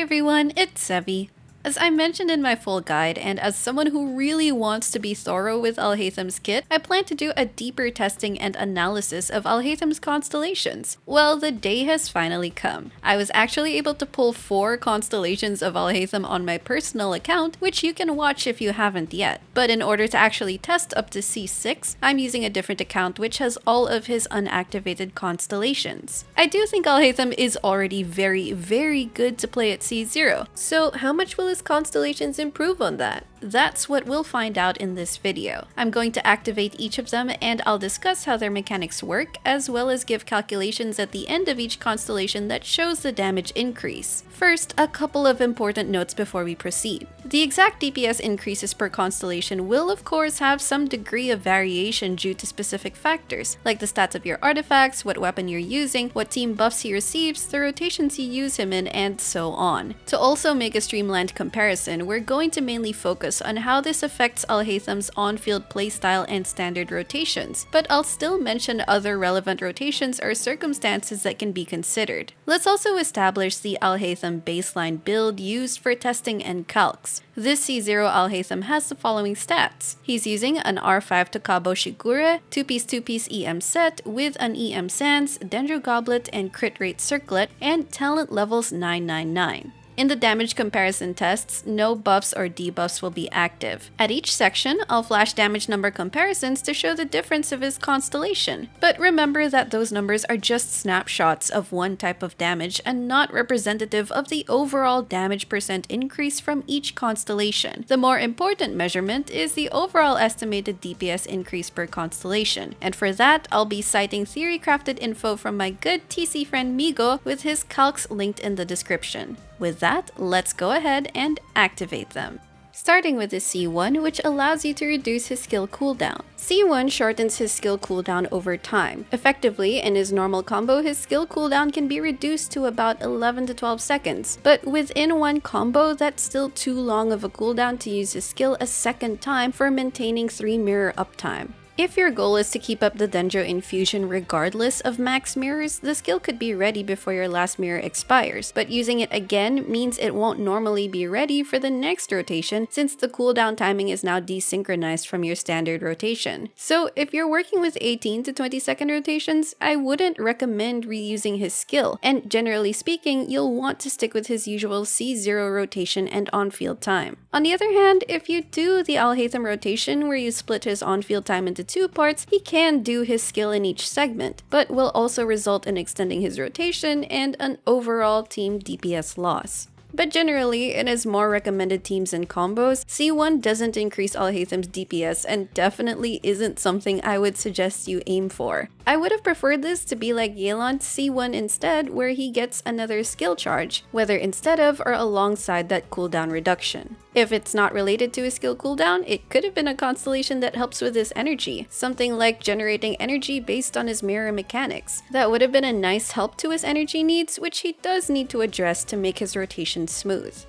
everyone, it's Sevi. As I mentioned in my full guide, and as someone who really wants to be thorough with Alhaitham's kit, I plan to do a deeper testing and analysis of Alhaitham's constellations. Well, the day has finally come. I was actually able to pull 4 constellations of Alhaitham on my personal account, which you can watch if you haven't yet. But in order to actually test up to C6, I'm using a different account which has all of his unactivated constellations. I do think Alhaitham is already very good to play at C0, so how much will his constellations improve on that? That's what we'll find out in this video. I'm going to activate each of them and I'll discuss how their mechanics work, as well as give calculations at the end of each constellation that shows the damage increase. First, a couple of important notes before we proceed. The exact DPS increases per constellation will of course have some degree of variation due to specific factors, like the stats of your artifacts, what weapon you're using, what team buffs he receives, the rotations you use him in, and so on. To also make a streamlined comparison, we're going to mainly focus on how this affects Alhaitham's on-field playstyle and standard rotations, but I'll still mention other relevant rotations or circumstances that can be considered. Let's also establish the Alhaitham baseline build used for testing and calcs. This C0 Alhaitham has the following stats. He's using an R5 Tokabo Shigure, 2-piece EM set with an EM Sans, Dendro Goblet, and crit rate circlet, and talent levels 999. In the damage comparison tests, no buffs or debuffs will be active. At each section, I'll flash damage number comparisons to show the difference of his constellation. But remember that those numbers are just snapshots of one type of damage and not representative of the overall damage percent increase from each constellation. The more important measurement is the overall estimated DPS increase per constellation. And for that, I'll be citing theory-crafted info from my good TC friend Migo with his calcs linked in the description. With that, let's go ahead and activate them. Starting with the C1, which allows you to reduce his skill cooldown. C1 shortens his skill cooldown over time. Effectively, in his normal combo, his skill cooldown can be reduced to about 11 to 12 seconds. But within one combo, that's still too long of a cooldown to use his skill a second time for maintaining 3 mirror uptime. If your goal is to keep up the Dendro infusion regardless of max mirrors, the skill could be ready before your last mirror expires, but using it again means it won't normally be ready for the next rotation since the cooldown timing is now desynchronized from your standard rotation. So if you're working with 18 to 20 second rotations, I wouldn't recommend reusing his skill, and generally speaking, you'll want to stick with his usual C0 rotation and on-field time. On the other hand, if you do the Alhaitham rotation where you split his on-field time into 2 parts, he can do his skill in each segment, but will also result in extending his rotation and an overall team DPS loss. But generally, in his more recommended teams and combos, C1 doesn't increase Alhaitham's DPS and definitely isn't something I would suggest you aim for. I would have preferred this to be like Yelan's C1 instead, where he gets another skill charge, whether instead of or alongside that cooldown reduction. If it's not related to his skill cooldown, it could have been a constellation that helps with his energy, something like generating energy based on his mirror mechanics. That would have been a nice help to his energy needs, which he does need to address to make his rotation smooth.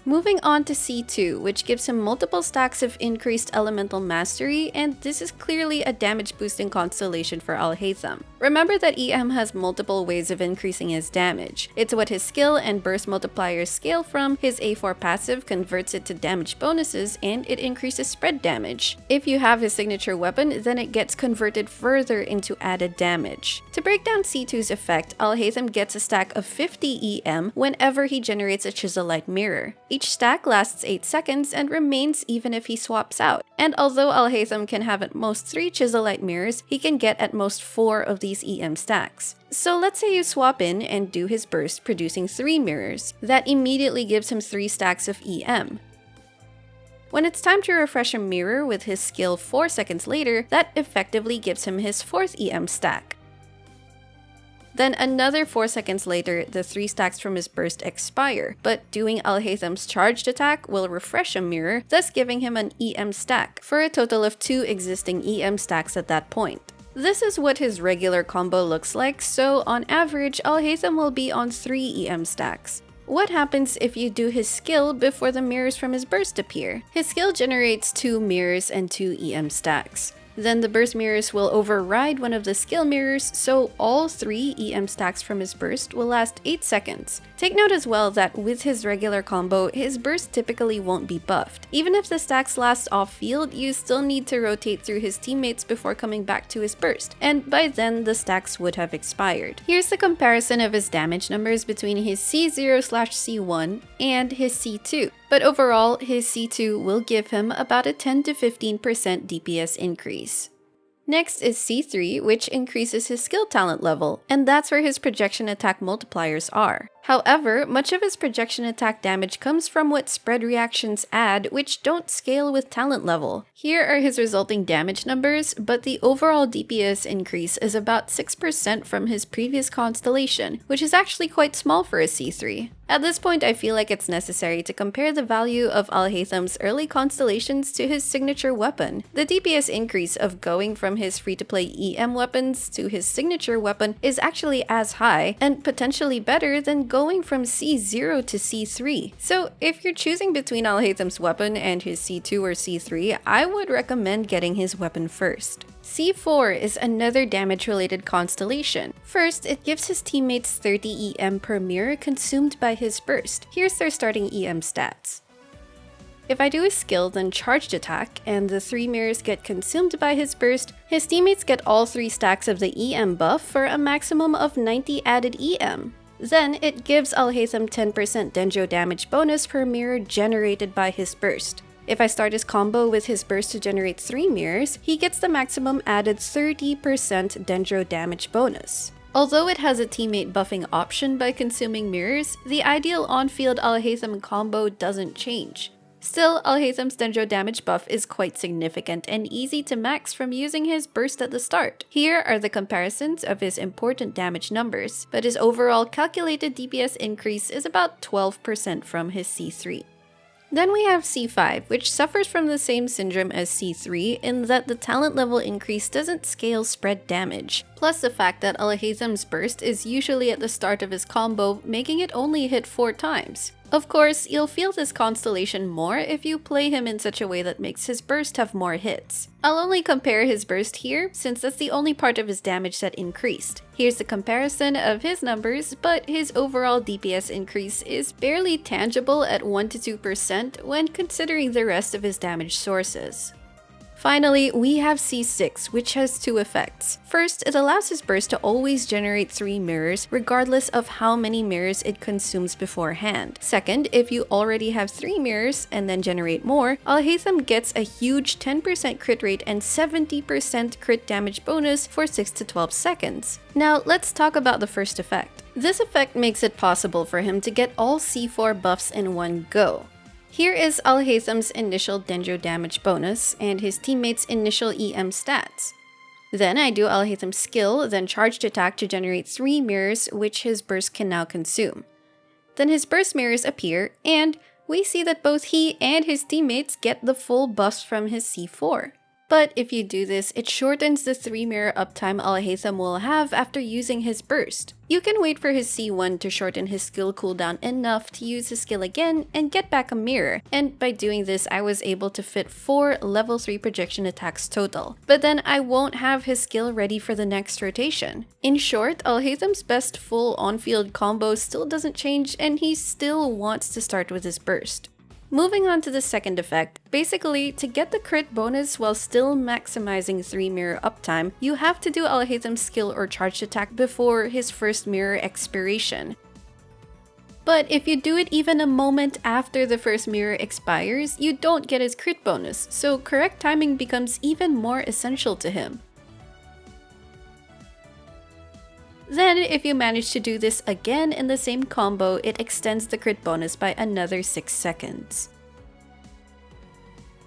Moving on to C2, which gives him multiple stacks of increased elemental mastery, and this is clearly a damage boosting constellation for Alhaitham. Remember that EM has multiple ways of increasing his damage. It's what his skill and burst multipliers scale from, his A4 passive converts it to damage bonuses, and it increases spread damage. If you have his signature weapon, then it gets converted further into added damage. To break down C2's effect, Alhaitham gets a stack of 50 EM whenever he generates a Chiselite mirror. Each stack lasts 8 seconds and remains even if he swaps out. And although Alhaitham can have at most 3 Chiselite mirrors, he can get at most 4 of these EM stacks. So let's say you swap in and do his burst producing 3 mirrors. That immediately gives him 3 stacks of EM. When it's time to refresh a mirror with his skill 4 seconds later, that effectively gives him his 4th EM stack. Then another 4 seconds later, the 3 stacks from his burst expire, but doing Alhaitham's charged attack will refresh a mirror, thus giving him an EM stack, for a total of 2 existing EM stacks at that point. This is what his regular combo looks like, so on average, Alhaitham will be on 3 EM stacks. What happens if you do his skill before the mirrors from his burst appear? His skill generates 2 mirrors and 2 EM stacks. Then the burst mirrors will override one of the skill mirrors, so all 3 EM stacks from his burst will last 8 seconds. Take note as well that with his regular combo, his burst typically won't be buffed. Even if the stacks last off-field, you still need to rotate through his teammates before coming back to his burst, and by then the stacks would have expired. Here's the comparison of his damage numbers between his C0/C1 and his C2. But overall, his C2 will give him about a 10 to 15% DPS increase. Next is C3, which increases his skill talent level, and that's where his projection attack multipliers are. However, much of his projection attack damage comes from what spread reactions add, which don't scale with talent level. Here are his resulting damage numbers, but the overall DPS increase is about 6% from his previous constellation, which is actually quite small for a C3. At this point, I feel like it's necessary to compare the value of Alhaitham's early constellations to his signature weapon. The DPS increase of going from his free-to-play EM weapons to his signature weapon is actually as high, and potentially better than going from C0 to C3. So if you're choosing between Alhaitham's weapon and his C2 or C3, I would recommend getting his weapon first. C4 is another damage-related constellation. First, it gives his teammates 30 EM per mirror consumed by his burst. Here's their starting EM stats. If I do a skill, then charged attack, and the 3 mirrors get consumed by his burst, his teammates get all 3 stacks of the EM buff for a maximum of 90 added EM. Then, it gives Alhaitham 10% Dendro damage bonus per mirror generated by his burst. If I start his combo with his burst to generate 3 mirrors, he gets the maximum added 30% Dendro damage bonus. Although it has a teammate buffing option by consuming mirrors, the ideal on-field Alhaitham combo doesn't change. Still, Alhaitham's Dendro damage buff is quite significant and easy to max from using his burst at the start. Here are the comparisons of his important damage numbers, but his overall calculated DPS increase is about 12% from his C3. Then we have C5, which suffers from the same syndrome as C3 in that the talent level increase doesn't scale spread damage, plus the fact that Alhaitham's burst is usually at the start of his combo, making it only hit 4 times. Of course, you'll feel this constellation more if you play him in such a way that makes his burst have more hits. I'll only compare his burst here, since that's the only part of his damage that increased. Here's the comparison of his numbers, but his overall DPS increase is barely tangible at 1 to 2% when considering the rest of his damage sources. Finally, we have C6, which has 2 effects. First, it allows his burst to always generate 3 mirrors, regardless of how many mirrors it consumes beforehand. Second, if you already have 3 mirrors and then generate more, Alhaitham gets a huge 10% crit rate and 70% crit damage bonus for 6 to 12 seconds. Now, let's talk about the first effect. This effect makes it possible for him to get all C4 buffs in one go. Here is Alhaitham's initial Dendro damage bonus and his teammates' initial EM stats. Then I do Alhaitham's skill, then charged attack to generate 3 mirrors, which his burst can now consume. Then his burst mirrors appear, and we see that both he and his teammates get the full buffs from his C4. But if you do this, it shortens the 3 mirror uptime Alhaitham will have after using his burst. You can wait for his C1 to shorten his skill cooldown enough to use his skill again and get back a mirror, and by doing this I was able to fit 4 level 3 projection attacks total. But then I won't have his skill ready for the next rotation. In short, Alhaitham's best full on-field combo still doesn't change and he still wants to start with his burst. Moving on to the second effect, basically, to get the crit bonus while still maximizing 3 mirror uptime, you have to do Alhaitham's skill or charged attack before his first mirror expiration. But if you do it even a moment after the first mirror expires, you don't get his crit bonus, so correct timing becomes even more essential to him. Then, if you manage to do this again in the same combo, it extends the crit bonus by another 6 seconds.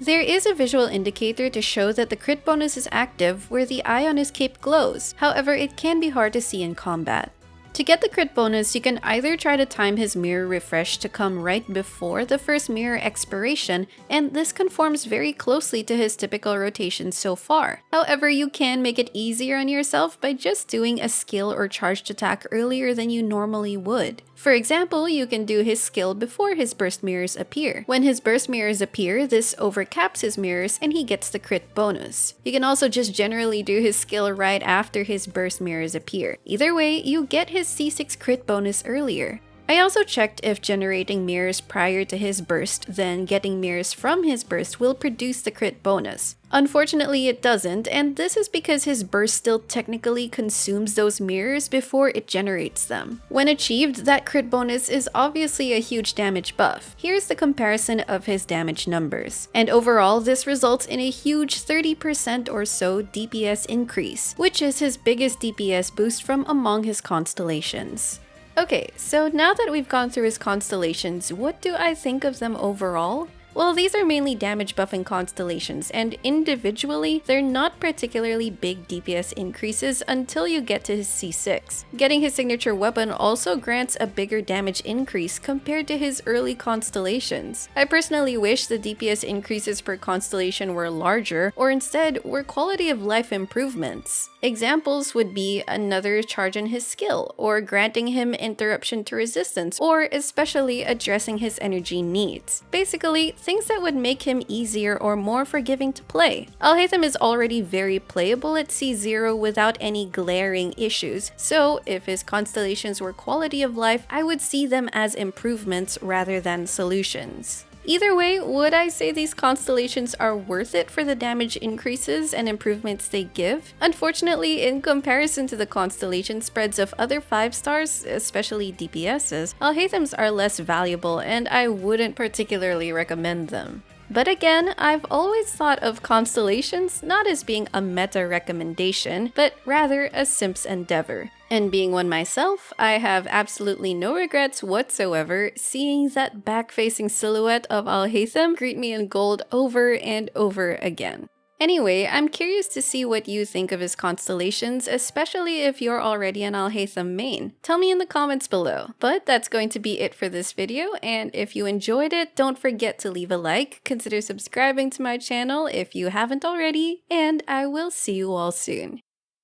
There is a visual indicator to show that the crit bonus is active where the eye on his cape glows, however it can be hard to see in combat. To get the crit bonus, you can either try to time his mirror refresh to come right before the first mirror expiration, and this conforms very closely to his typical rotation so far. However, you can make it easier on yourself by just doing a skill or charged attack earlier than you normally would. For example, you can do his skill before his burst mirrors appear. When his burst mirrors appear, this overcaps his mirrors and he gets the crit bonus. You can also just generally do his skill right after his burst mirrors appear. Either way, you get his C6 crit bonus earlier. I also checked if generating mirrors prior to his burst, then getting mirrors from his burst will produce the crit bonus. Unfortunately, it doesn't, and this is because his burst still technically consumes those mirrors before it generates them. When achieved, that crit bonus is obviously a huge damage buff. Here's the comparison of his damage numbers. And overall, this results in a huge 30% or so DPS increase, which is his biggest DPS boost from among his constellations. Okay, so now that we've gone through his constellations, what do I think of them overall? Well, these are mainly damage buffing constellations, and individually, they're not particularly big DPS increases until you get to his C6. Getting his signature weapon also grants a bigger damage increase compared to his early constellations. I personally wish the DPS increases per constellation were larger, or instead were quality of life improvements. Examples would be another charge in his skill, or granting him interruption to resistance, or especially addressing his energy needs. Basically, things that would make him easier or more forgiving to play. Alhaitham is already very playable at C0 without any glaring issues, so if his constellations were quality of life, I would see them as improvements rather than solutions. Either way, would I say these constellations are worth it for the damage increases and improvements they give? Unfortunately, in comparison to the constellation spreads of other 5 stars, especially DPSs, Alhaithams are less valuable and I wouldn't particularly recommend them. But again, I've always thought of constellations not as being a meta recommendation, but rather a simp's endeavor. And being one myself, I have absolutely no regrets whatsoever seeing that back-facing silhouette of Alhaitham greet me in gold over and over again. Anyway, I'm curious to see what you think of his constellations, especially if you're already an Alhaitham main. Tell me in the comments below. But that's going to be it for this video, and if you enjoyed it, don't forget to leave a like, consider subscribing to my channel if you haven't already, and I will see you all soon.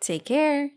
Take care!